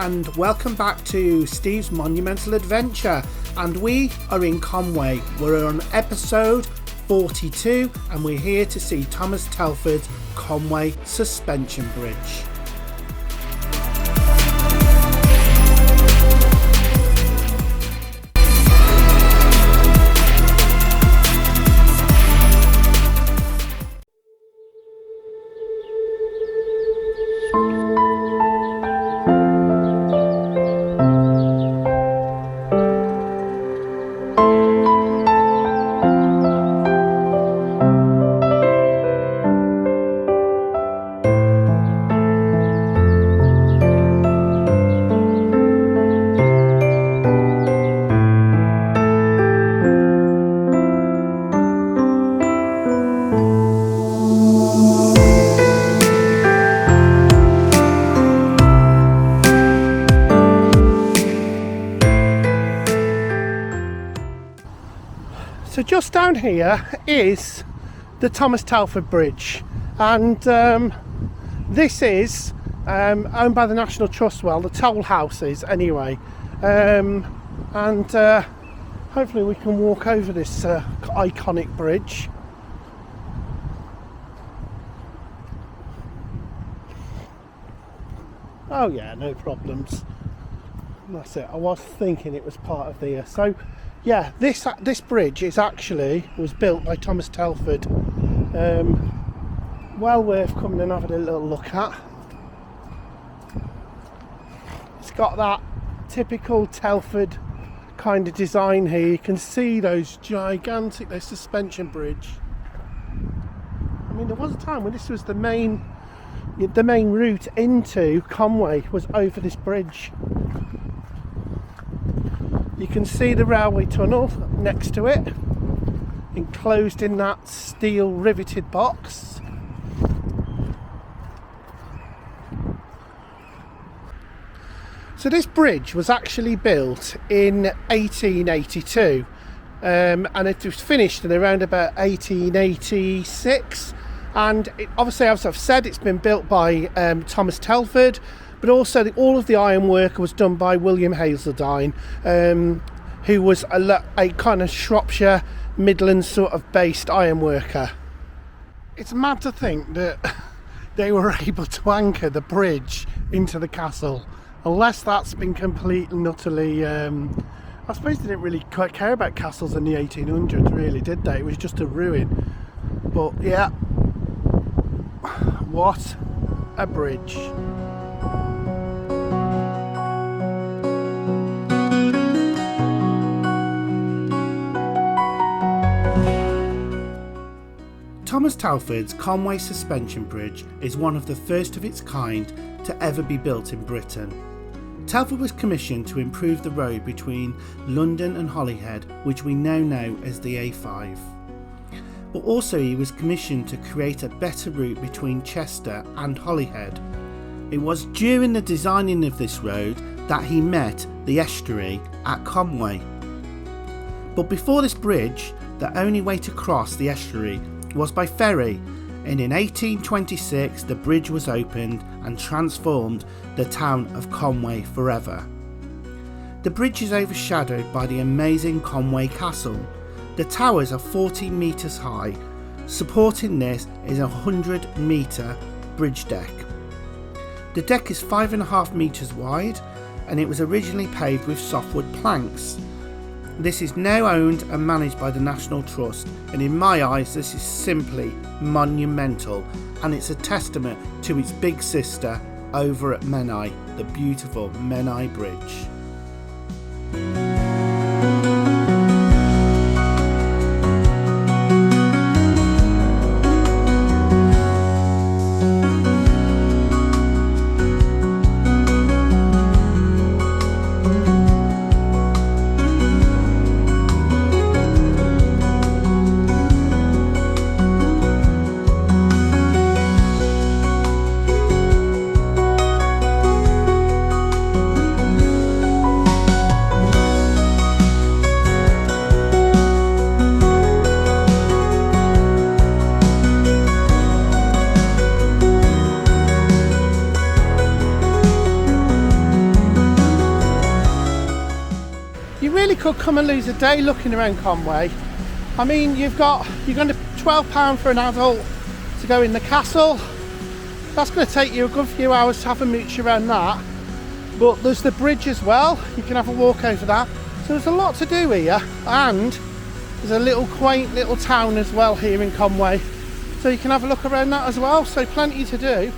and welcome back to Steve's Monumental Adventure, and we are in Conwy. We're on episode 42 and we're here to see Thomas Telford's Conwy Suspension Bridge. So just down here is the Thomas Telford Bridge, and this is owned by the National Trust, well, the toll houses anyway, and hopefully we can walk over this iconic bridge. Oh yeah, no problems. That's it. I was thinking it was part of the so yeah, this bridge was built by Thomas Telford. Well worth coming and having a little look at. It's got that typical Telford kind of design here. You can see those gigantic, suspension bridge. I mean, there was a time when this was the main route into Conwy was over this bridge. You can see the railway tunnel next to it, enclosed in that steel riveted box. So this bridge was actually built in 1882, and it was finished in around about 1886. And obviously, as I've said, it's been built by Thomas Telford, but also all of the ironwork was done by William Hazeldine, who was a kind of Shropshire Midlands sort of based ironworker. It's mad to think that they were able to anchor the bridge into the castle, unless that's been completely and utterly... I suppose they didn't really quite care about castles in the 1800s, really, did they? It was just a ruin. But yeah, what a bridge. Thomas Telford's Conwy Suspension Bridge is one of the first of its kind to ever be built in Britain. Telford was commissioned to improve the road between London and Holyhead, which we now know as the A5. But also he was commissioned to create a better route between Chester and Holyhead. It was during the designing of this road that he met the estuary at Conwy. But before this bridge, the only way to cross the estuary was by ferry, and in 1826 the bridge was opened and transformed the town of Conwy forever. The bridge is overshadowed by the amazing Conwy Castle. The towers are 40 metres high. Supporting this is a 100-metre bridge deck. The deck is 5.5 metres wide, and it was originally paved with softwood planks. This is now owned and managed by the National Trust, and in my eyes this is simply monumental, and it's a testament to its big sister over at Menai, the beautiful Menai Bridge. really could come and lose a day looking around Conwy. I mean, you're going to £12 for an adult to go in the castle. That's going to take you a good few hours to have a mooch around that. But there's the bridge as well, you can have a walk over that. So there's a lot to do here, and there's a little quaint little town as well here in Conwy. So you can have a look around that as well, so plenty to do.